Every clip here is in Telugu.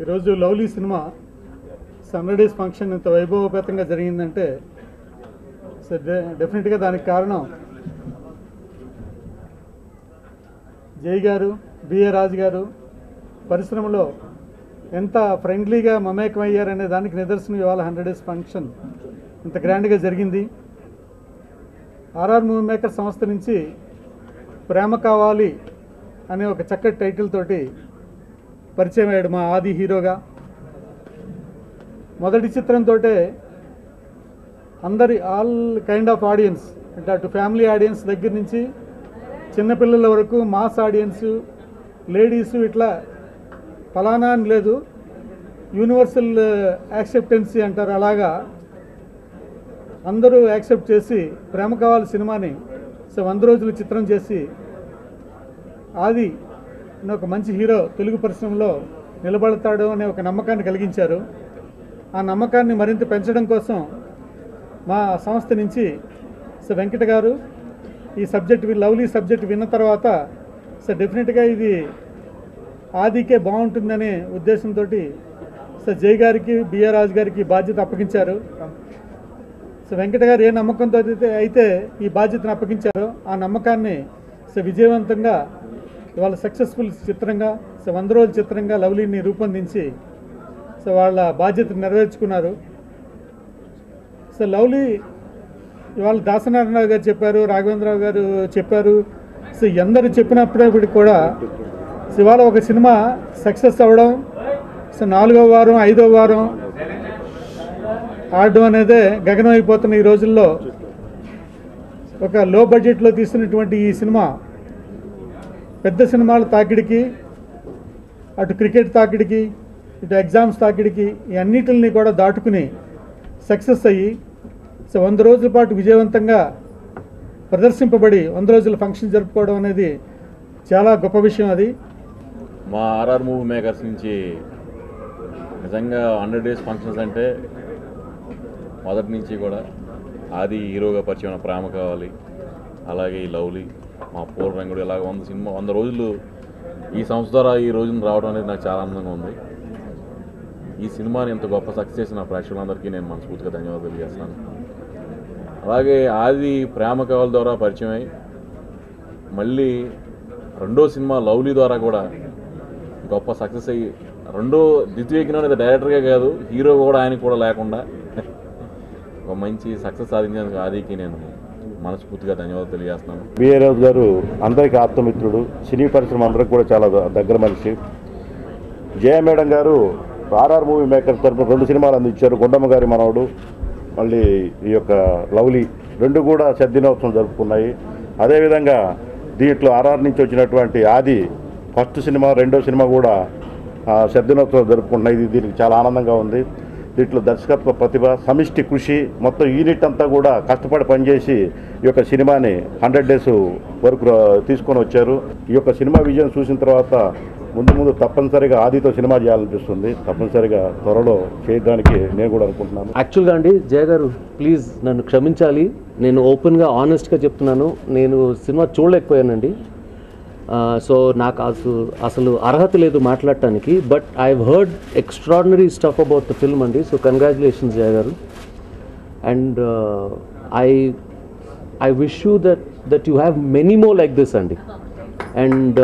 ఈరోజు లవ్లీ సినిమా 100 డేస్ ఫంక్షన్ ఇంత వైభవపేతంగా జరిగిందంటే డెఫినెట్గా దానికి కారణం జై గారు, బిఏ రాజు గారు పరిశ్రమలో ఎంత ఫ్రెండ్లీగా మమేకమయ్యారనే దానికి నిదర్శనం ఇవాళ 100 డేస్ ఫంక్షన్ ఇంత గ్రాండ్గా జరిగింది. ఆర్ఆర్ మూవీ మేకర్ సంస్థ నుంచి ప్రేమ కావాలి అనే ఒక చక్కటి టైటిల్ తోటి పరిచయం అయ్యాడు మా ఆది హీరోగా. మొదటి చిత్రంతో అందరి ఆల్ కైండ్ ఆఫ్ ఆడియన్స్ అంటే అటు ఫ్యామిలీ ఆడియన్స్ దగ్గర నుంచి చిన్నపిల్లల వరకు మాస్ ఆడియన్స్, లేడీసు, ఇట్లా ఫలానా అని లేదు, యూనివర్సల్ యాక్సెప్టెన్సీ అంటారు. అలాగా అందరూ యాక్సెప్ట్ చేసి ప్రేమ కావాలి సినిమాని 100 రోజులు చిత్రం చేసి ఆది ఒక మంచి హీరో తెలుగు పరిశ్రమలో నిలబడతాడు అనే ఒక నమ్మకాన్ని కలిగించారు. ఆ నమ్మకాన్ని మరింత పెంచడం కోసం మా సంస్థ నుంచి వెంకట గారు ఈ లవ్లీ సబ్జెక్ట్ విన్న తర్వాత డెఫినెట్గా ఇది ఆదికే బాగుంటుందనే ఉద్దేశంతో జై గారికి, బిఆర్ రాజు గారికి బాధ్యత అప్పగించారు. వెంకట గారు ఏ నమ్మకంతో అయితే ఈ బాధ్యతను అప్పగించారో ఆ నమ్మకాన్ని విజయవంతంగా ఇవాళ సక్సెస్ఫుల్ చిత్రంగా 100 రోజుల చిత్రంగా లవ్లీని రూపొందించి వాళ్ళ బాధ్యతను నెరవేర్చుకున్నారు. లవ్లీ ఇవాళ దాసనారాయణరావు గారు చెప్పారు, రాఘవేంద్రరావు గారు చెప్పారు, ఎందరు చెప్పినప్పటికీ కూడా ఇవాళ ఒక సినిమా సక్సెస్ అవ్వడం 4వ వారం 5వ వారం ఆడడం అనేదే గగనం అయిపోతున్న ఈ రోజుల్లో ఒక లో బడ్జెట్లో తీస్తున్నటువంటి ఈ సినిమా పెద్ద సినిమాల తాకిడికి, అటు క్రికెట్ తాకిడికి, ఇటు ఎగ్జామ్స్ తాకిడికి, ఈ అన్నిటిని కూడా దాటుకుని సక్సెస్ అయ్యి 100 రోజుల పాటు విజయవంతంగా ప్రదర్శింపబడి 100 రోజుల ఫంక్షన్ జరుపుకోవడం అనేది చాలా గొప్ప విషయం. అది మా ఆర్ఆర్ మూవీ మేకర్స్ నుంచి నిజంగా 100 డేస్ ఫంక్షన్స్ అంటే మొదటి నుంచి కూడా ఆది హీరోగా పరిచయం ప్రేమ కావాలి, అలాగే ఈ లవ్లీ, మా పూర్వరంగుడు, ఇలాగ 100 రోజులు ఈ సంస్థ ద్వారా ఈ రోజున రావడం అనేది నాకు చాలా ఆనందంగా ఉంది. ఈ సినిమాని ఇంత గొప్ప సక్సెస్ చేసిన ప్రేక్షకులందరికీ నేను మనస్ఫూర్తిగా ధన్యవాదాలు తెలియజేస్తాను. అలాగే ఆది ప్రేమ కావాలి ద్వారా పరిచయం అయ్యి మళ్ళీ రెండో సినిమా లవ్లీ ద్వారా కూడా గొప్ప సక్సెస్ అయ్యి ద్వితీయ అనేది డైరెక్టర్గా కాదు, హీరో కూడా ఆయన కూడా లేకుండా ఒక మంచి సక్సెస్ సాధించేందుకు ఆదికి నేను మనస్ఫూర్తిగా ధన్యవాదాలు తెలియజేస్తున్నాను. బిఏ రాజు గారు అందరికీ ఆత్మమిత్రుడు, సినీ పరిశ్రమ అందరికి కూడా చాలా దగ్గర మనిషి. జయ మేడం గారు ఆర్ఆర్ మూవీ మేకర్ తరఫున 2 సినిమాలు అందించారు. గుండమ్మ గారి మనవడు, మళ్ళీ ఈ యొక్క లవ్లీ, 2 కూడా శతదినోత్సవం జరుపుకున్నాయి. అదేవిధంగా దీంట్లో ఆర్ఆర్ నుంచి వచ్చినటువంటి ఆది ఫస్ట్ సినిమా, 2వ సినిమా కూడా శతదినోత్సవం జరుపుకుంటున్నాయి. దీనికి చాలా ఆనందంగా ఉంది. దీంట్లో దర్శకత్వ ప్రతిభ, సమిష్టి కృషి, మొత్తం యూనిట్ అంతా కూడా కష్టపడి పనిచేసి ఈ యొక్క సినిమాని 100 డేస్ వరకు తీసుకొని వచ్చారు. ఈ యొక్క సినిమా విజయం చూసిన తర్వాత ముందు తప్పనిసరిగా ఆదితో సినిమా చేయాలనిపిస్తుంది. తప్పనిసరిగా త్వరలో చేయడానికి నేను కూడా అనుకుంటున్నాను. యాక్చువల్గా అండి జయ గారు, ప్లీజ్ నన్ను క్షమించాలి, నేను ఓపెన్గా ఆనెస్ట్గా చెప్తున్నాను, నేను సినిమా చూడలేకపోయానండి. సో నాకు అసలు అర్హత లేదు మాట్లాడటానికి. But I heard extraordinary stuff about the film అండి. So congratulations Jaya garu. And I wish you that you have many more like this అండి. అండ్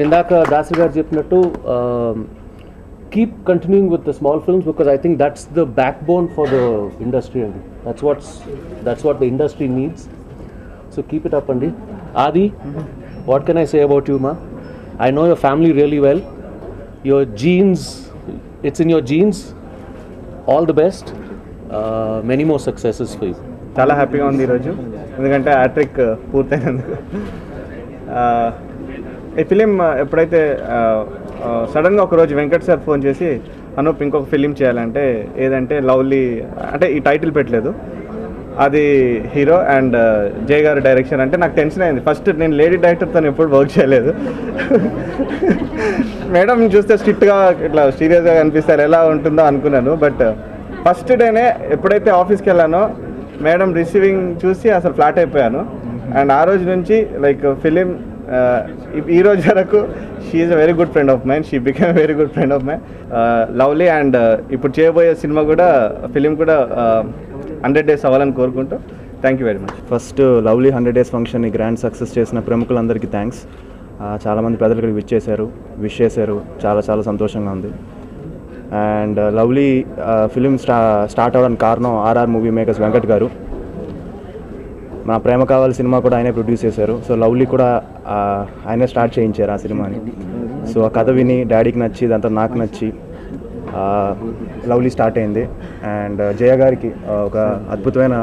ఇందాక దాసి గారు చెప్పినట్టు keep continuing with the small films, because I think that's the backbone for the industry అండి. That's what the industry needs. So keep it up, Andi. Adi, what can I say about you, ma? I know your family really well. Your genes, it's in your genes. All the best. Many more successes for you. చాలా హ్యాపీగా ఉంది ఈరోజు, ఎందుకంటే హ్యాట్రిక్ పూర్తయినందుకు. ఈ ఫిలిం ఎప్పుడైతే సడన్గా ఒకరోజు వెంకట్ సార్ ఫోన్ చేసి అనూప్ ఇంకొక ఫిలిం చేయాలంటే, ఏదంటే లవ్లీ, అంటే ఈ టైటిల్ పెట్టలేదు, అది హీరో అండ్ జై గారి డైరెక్షన్ అంటే నాకు టెన్షన్ అయింది. ఫస్ట్ నేను లేడీ డైరెక్టర్తో ఎప్పుడు వర్క్ చేయలేదు. మేడం చూస్తే స్ట్రిక్ట్గా ఇట్లా సీరియస్గా కనిపిస్తారు, ఎలా ఉంటుందో అనుకున్నాను. బట్ ఫస్ట్ డేనే ఎప్పుడైతే ఆఫీస్కి వెళ్ళానో మేడం రిసీవింగ్ చూసి అసలు ఫ్లాట్ అయిపోయాను. అండ్ ఆ రోజు నుంచి లైక్ ఫిలిం ఈ రోజు వరకు is a very good friend of mine, she become very good friend of mine. Lovely and ఇప్పుడు చేయబోయే సినిమా కూడా ఫిలిం కూడా 100 days అవ్వాలని కోరుకుంటూ thank you very much. First lovely 100 days ఫంక్షన్ని గ్రాండ్ సక్సెస్ చేసిన ప్రముఖులందరికీ థ్యాంక్స్. చాలామంది పెద్దలు ఇక్కడికి విష్ చేశారు, చాలా సంతోషంగా ఉంది. అండ్ లవ్లీ ఫిలిం స్టార్ట్ అవ్వడానికి కారణం ఆర్ఆర్ మూవీ మేకర్స్ వెంకట్ గారు. మా ప్రేమ కావాలి సినిమా కూడా ఆయనే ప్రొడ్యూస్ చేశారు. సో లవ్లీ కూడా ఆయనే స్టార్ట్ చేయించారు ఆ సినిమాని. సో ఆ కథ విని డాడీకి నచ్చి దాంతో నాకు నచ్చి లవ్లీ స్టార్ట్ అయింది. అండ్ జయ గారికి ఒక అద్భుతమైన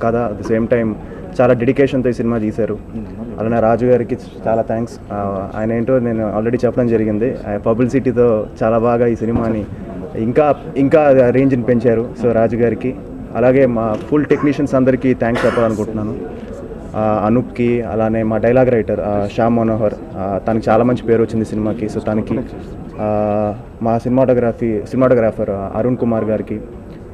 కథ, అట్ ది సేమ్ టైం చాలా డెడికేషన్తో ఈ సినిమా తీశారు. అలానే రాజు గారికి చాలా థ్యాంక్స్. ఆయన ఏంటో నేను ఆల్రెడీ చెప్పడం జరిగింది, పబ్లిసిటీతో చాలా బాగా ఈ సినిమాని ఇంకా రేంజ్ని పెంచారు. సో రాజు గారికి, అలాగే మా ఫుల్ టెక్నీషియన్స్ అందరికీ థ్యాంక్స్ చెప్పాలనుకుంటున్నాను. అనూప్కి, అలానే మా డైలాగ్ రైటర్ శ్యామ్ మనోహర్, తనకి చాలా మంచి పేరు వచ్చింది సినిమాకి. సో తనకి, మా సినిమాటోగ్రాఫర్ అరుణ్ కుమార్ గారికి,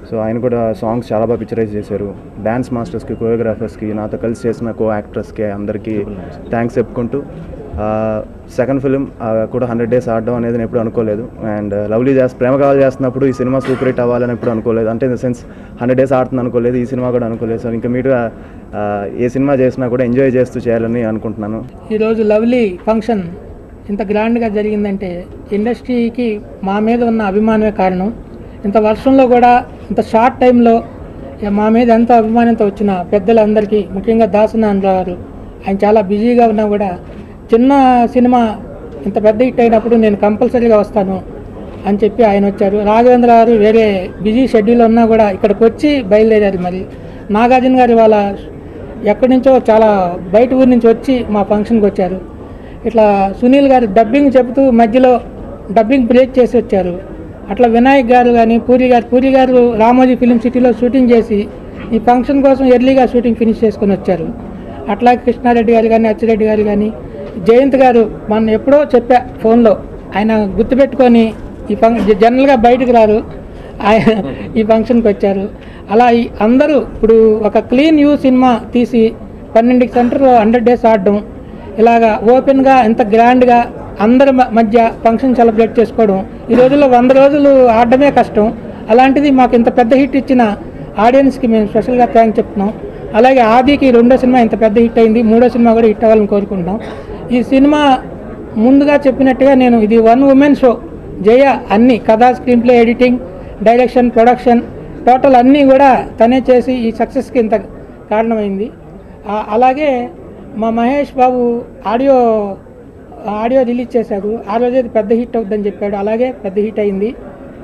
సో ఆయన కూడా సాంగ్స్ చాలా బాగా పిక్చరైజ్ చేశారు. డ్యాన్స్ మాస్టర్స్కి, కోరియోగ్రాఫర్స్కి, నాతో కలిసి చేసిన కో యాక్టర్స్కి అందరికీ థ్యాంక్స్ చెప్పుకుంటూ, సెకండ్ ఫిలిం కూడా 100 days ఆడడం అనేది నేను ఎప్పుడు అనుకోలేదు. అండ్ లవ్లీ ప్రేమ కావాలి చేస్తున్నప్పుడు ఈ సినిమా సూపర్ హిట్ అవ్వాలని ఎప్పుడు అనుకోలేదు. అంటే ఇన్ ద సెన్స్ 100 days ఆడుతుంది అనుకోలేదు, ఈ సినిమా కూడా అనుకోలేదు. సో ఇంకా మీరుగా ఏ సినిమా చేసినా కూడా ఎంజాయ్ చేస్తూ చేయాలని అనుకుంటున్నాను. ఈరోజు లవ్లీ ఫంక్షన్ ఇంత గ్రాండ్గా జరిగిందంటే ఇండస్ట్రీకి మా మీద ఉన్న అభిమానమే కారణం. ఇంత వర్షంలో కూడా ఇంత షార్ట్ టైంలో మా మీద ఎంతో అభిమానంతో వచ్చిన పెద్దలందరికీ, ముఖ్యంగా దాసనారాయణ గారు, ఆయన చాలా బిజీగా ఉన్నా కూడా చిన్న సినిమా ఇంత పెద్ద హిట్ అయినప్పుడు నేను కంపల్సరీగా వస్తాను అని చెప్పి ఆయన వచ్చారు. రాఘవేంద్ర గారు వేరే బిజీ షెడ్యూల్ ఉన్నా కూడా ఇక్కడికి వచ్చి బయలుదేరారు. మరి నాగార్జున గారు వాళ్ళ ఎక్కడి నుంచో చాలా బయట ఊరి నుంచి వచ్చి మా ఫంక్షన్కి వచ్చారు. ఇట్లా సునీల్ గారు డబ్బింగ్ చెబుతూ మధ్యలో డబ్బింగ్ బ్రేక్ చేసి వచ్చారు. అట్లా వినాయక్ గారు కానీ పూరి గారు రామోజీ ఫిలిం సిటీలో షూటింగ్ చేసి ఈ ఫంక్షన్ కోసం ఎర్లీగా షూటింగ్ ఫినిష్ చేసుకొని వచ్చారు. అట్లాగే కృష్ణారెడ్డి గారు కానీ, అచ్చిరెడ్డి గారు కానీ, జయంత్ గారు మనం ఎప్పుడో చెప్పా ఫోన్లో, ఆయన గుర్తుపెట్టుకొని ఈ జనరల్గా బయటకు రారు, ఆయన ఈ ఫంక్షన్కి వచ్చారు. అలా అందరూ ఇప్పుడు ఒక క్లీన్ యూ సినిమా తీసి 12 సెంటర్లో 100 days ఆడడం, ఇలాగా ఓపెన్గా ఎంత గ్రాండ్గా అందరి మధ్య ఫంక్షన్ సెలబ్రేట్ చేసుకోవడం, ఈ రోజుల్లో 100 రోజులు ఆడడమే కష్టం. అలాంటిది మాకు ఇంత పెద్ద హిట్ ఇచ్చిన ఆడియన్స్కి మేము స్పెషల్గా థ్యాంక్స్ చెప్తున్నాం. అలాగే ఆదికి 2వ సినిమా ఇంత పెద్ద హిట్ అయింది, 3వ సినిమా కూడా హిట్ అవ్వాలని కోరుకుంటున్నాం. ఈ సినిమా ముందుగా చెప్పినట్టుగా నేను ఇది 1 woman షో. జయ అన్ని కథ, screen play, editing, direction, production total అన్నీ కూడా తనే చేసి ఈ సక్సెస్కి ఇంత కారణమైంది. అలాగే మా మహేష్ బాబు ఆడియో రిలీజ్ చేశాడు, ఆ రోజే పెద్ద హిట్ అవుతుందని చెప్పాడు, అలాగే పెద్ద హిట్ అయింది.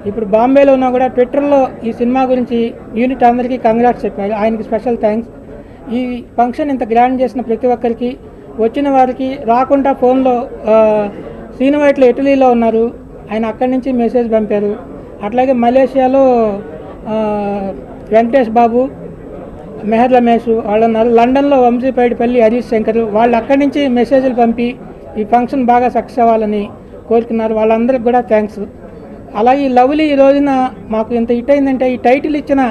ఇప్పుడు బాంబేలో ఉన్నా కూడా ట్విట్టర్లో ఈ సినిమా గురించి యూనిట్ అందరికీ కంగ్రాట్స్ చెప్పాడు, ఆయనకి స్పెషల్ థ్యాంక్స్. ఈ ఫంక్షన్ ఇంత గ్రాండ్ చేసిన ప్రతి ఒక్కరికి, వచ్చిన వారికి, రాకుండా ఫోన్లో శ్రీనువైట్లో ఇటలీలో ఉన్నారు, ఆయన అక్కడి నుంచి మెసేజ్ పంపారు. అట్లాగే మలేషియాలో వెంకటేష్ బాబు, మెహర్ రమేష్ వాళ్ళు ఉన్నారు. లండన్లో వంశీపైడిపల్లి, హరీష్ శంకర్ వాళ్ళు అక్కడి నుంచి మెసేజ్లు పంపి ఈ ఫంక్షన్ బాగా సక్సెస్ అవ్వాలని కోరుకున్నారు. వాళ్ళందరికీ కూడా థ్యాంక్స్. అలాగే ఈ లవ్లీ ఈ రోజున మాకు ఇంత హిట్ అయిందంటే ఈ టైటిల్ ఇచ్చిన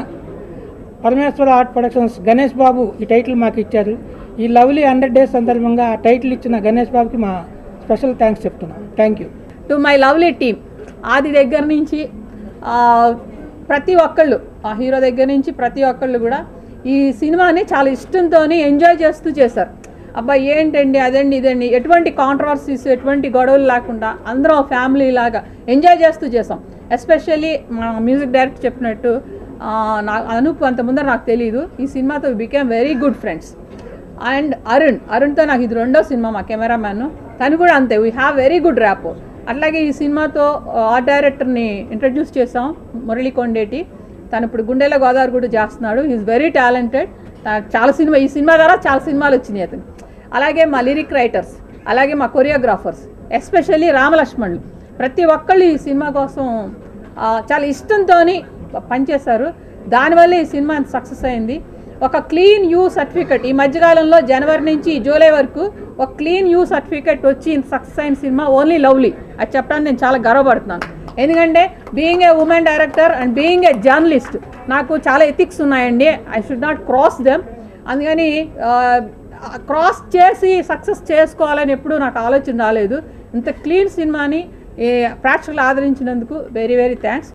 పరమేశ్వర ఆర్ట్ ప్రొడక్షన్స్ గణేష్ బాబు ఈ టైటిల్ మాకు ఇచ్చారు. ఈ లవ్లీ 100 days సందర్భంగా ఆ టైటిల్ ఇచ్చిన గణేష్ బాబుకి మా స్పెషల్ థ్యాంక్స్ చెప్తున్నాం. Thank you to my lovely team. ఆది దగ్గర నుంచి ప్రతి ఒక్కళ్ళు, ఆ హీరో దగ్గర నుంచి ప్రతి ఒక్కళ్ళు కూడా ఈ సినిమాని చాలా ఇష్టంతో ఎంజాయ్ చేస్తూ చేశారు. అబ్బాయి ఏంటండి అదండి ఇదండి, ఎటువంటి కాంట్రవర్సీస్, ఎటువంటి గొడవలు లేకుండా అందరం ఫ్యామిలీ లాగా ఎంజాయ్ చేస్తూ చేసాం. ఎస్పెషల్లీ మా మ్యూజిక్ డైరెక్టర్ చెప్పినట్టు అనూప్ అంత ముందర నాకు తెలియదు, ఈ సినిమాతో became very good friends. And అరుణ్తో నాకు ఇది 2వ సినిమా, మా కెమెరామ్యాన్, తను కూడా అంతే, we have very good rapport. అట్లాగే ఈ సినిమాతో ఆర్ట్ డైరెక్టర్ని ఇంట్రడ్యూస్ చేసాం, మురళీ కొండేటి. తను ఇప్పుడు గుండెల గోదావరి కూడా చేస్తున్నాడు, ఈజ్ వెరీ టాలెంటెడ్. ఈ సినిమా ద్వారా చాలా సినిమాలు వచ్చినాయి అతను. అలాగే మా లిరిక్ రైటర్స్, అలాగే మా కొరియోగ్రాఫర్స్, ఎస్పెషల్లీ రామలక్ష్మణులు, ప్రతి ఒక్కళ్ళు ఈ సినిమా కోసం చాలా ఇష్టంతో పనిచేశారు. దానివల్ల ఈ సినిమా సక్సెస్ అయింది. ఒక క్లీన్ యూ సర్టిఫికెట్ ఈ మధ్యకాలంలో జనవరి నుంచి జూలై వరకు ఒక క్లీన్ యూ సర్టిఫికెట్ వచ్చి సక్సెస్ అయిన సినిమా ఓన్లీ లవ్లీ. అది చెప్పడానికి నేను చాలా గర్వపడుతున్నాను. ఎందుకంటే being a women director and being a journalist నాకు చాలా ఎథిక్స్ ఉన్నాయండి. I should not cross them. అందుకని క్రాస్ చేసి సక్సెస్ చేసుకోవాలని ఎప్పుడూ నాకు ఆలోచన రాలేదు. ఇంత క్లీన్ సినిమాని ప్రేక్షకులు ఆదరించినందుకు వెరీ వెరీ థ్యాంక్స్.